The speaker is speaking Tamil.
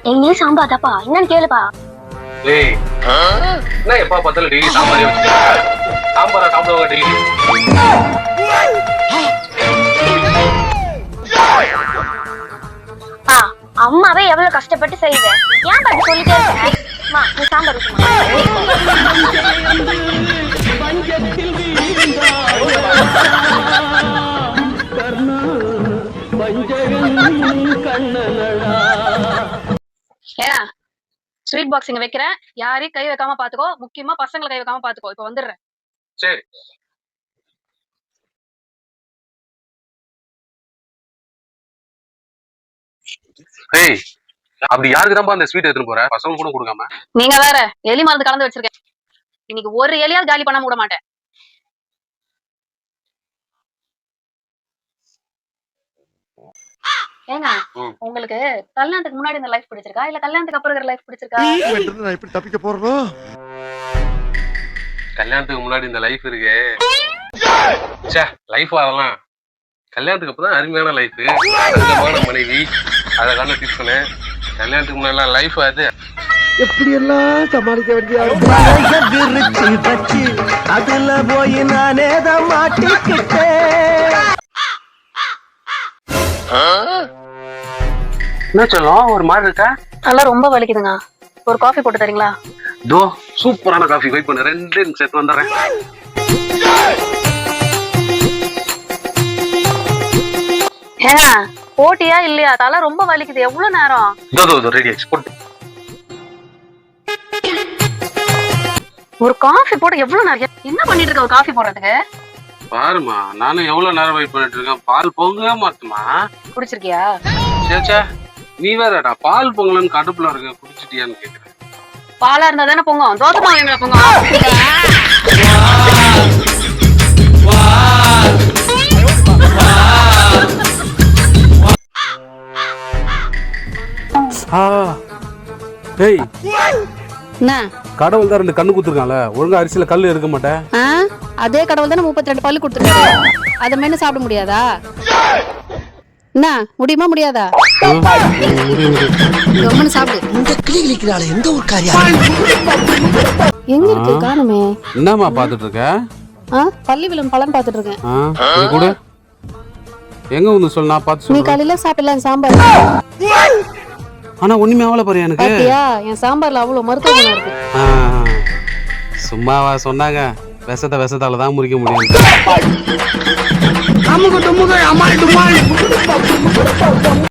டெய்லி சாம்பார் தாப்பா, என்னன்னு கேளுப்பா. ஏய், என்ன எப்ப பார்த்தாலும் டெய்லி சாம்பாரே வச்சுக்க. சாம்பாரா சாப்பிடுவாங்க டெய்லி. அம்மாவே எவ்வளவு கஷ்டப்பட்டு செய்யுது, ஏன் பாட்டு சொல்லிட்டே இருக்க? நீ சாம்பார் ஏன்னா ஸ்வீட் பாக்ஸ் இங்க வைக்கிறேன், யாரையும் கை வைக்காம பாத்துக்கோ, முக்கியமா பசங்களை கை வைக்காம பாத்துக்கோ. இப்ப வந்துடுறேன். சரி. ஏய், அப்படி யாருக்கு தான் அந்த ஸ்வீட் எடுத்துட்டு போற? பசங்க கூட கொடுக்காம. நீங்க வேற எலி மருந்து கலந்து வச்சிருக்கேன், இன்னைக்கு ஒரு எலியாவது காலி பண்ணாம விட மாட்டேன். ஏங்க, உங்களுக்கு கல்யாணத்துக்கு முன்னாடி இந்த லைஃப் பிடிச்சிருக்கா இல்ல கல்யாணத்துக்கு அப்புறம் இருக்கிற லைஃப் பிடிச்சிருக்கா? நான் இப்படி தப்பிக்க போறோம். கல்யாணத்துக்கு முன்னாடி இந்த லைஃப் இருக்கு. ச்சே, லைஃப் அதெல்லாம் கல்யாணத்துக்கு அப்புறம் தான் அருமையான லைஃப். அருமையான மனைவி, அழகான டிப்ஸ். கல்யாணத்துக்கு முன்னாடி லைஃப் அது எப்படி எல்லாம் சமாளிக்க வேண்டிய அதுல போய் நானே தான் மாட்டிக்கிட்டேன். என்ன சொல்லும் ஒரு மாதிரி இருக்கா? அதெல்லாம் ரொம்ப வலிக்குதுங்க, ஒரு காஃபி போட்டு தரீங்களா? தோ சூப்பரான காஃபி, வெயிட் பண்ண 2 நிமிஷம் சேர்த்து வந்துடுறேன். ஏங்க போட்டியா இல்லையா? தலை ரொம்ப வலிக்குது, எவ்வளவு நேரம்? இதோ ரெடி ஆயிடுச்சு, போட்டு. ஒரு காஃபி போட எவ்வளவு நேரம்? என்ன பண்ணிட்டு இருக்க ஒரு காஃபி போடுறதுக்கு? பாருமா, நானும் எவ்வளவு நேரம் வெயிட் பண்ணிட்டு இருக்கேன். பால் பொங்க மாட்டுமா? குடிச்சிருக்கியா? சேச்சா, நீ வேறடா பால் பொங்கலன்னு கடுப்புல இருக்க, குடிச்சிட்டியான்னு கேக்குறேன். பாலா இருந்தா தானே பொங்கும், தோசை மாவு பொங்கும். டேய், என்ன கடவுள் தான் 2 கண்ணு குத்துருக்கான்ல, ஒழுங்கா அரிசியில கல்லு எடுக்க மாட்டேன். அதே கடவுள் தானே 32 பல்லு கொடுத்துருக்காரு, அதை மென்னு சாப்பிட முடியாதா? என்ன முடியுமா முடியாதா? கம்முன்னு சாப்பிடு. இந்த கிளி கிளிக்கிறாளே, எந்த ஒரு காரியம்? எங்க இருக்கு காணுமே? என்னம்மா பாத்துட்டு இருக்க? பள்ளி விழும் பழம் பாத்துட்டு இருக்கேன். கூட எங்க வந்து சொல்ல, நான் பார்த்து நீ சொல்றேன். காலையில சாப்பிடலாம் சாம்பார். ஆனா ஒண்ணுமே ஆவல பாரு எனக்கு. பாத்தியா, என் சாம்பார்ல அவ்வளவு மருத்துவ குணம் இருக்கு. சும்மாவா சொன்னாங்க? விஷத்தால தான் முறிக்க முடியும்.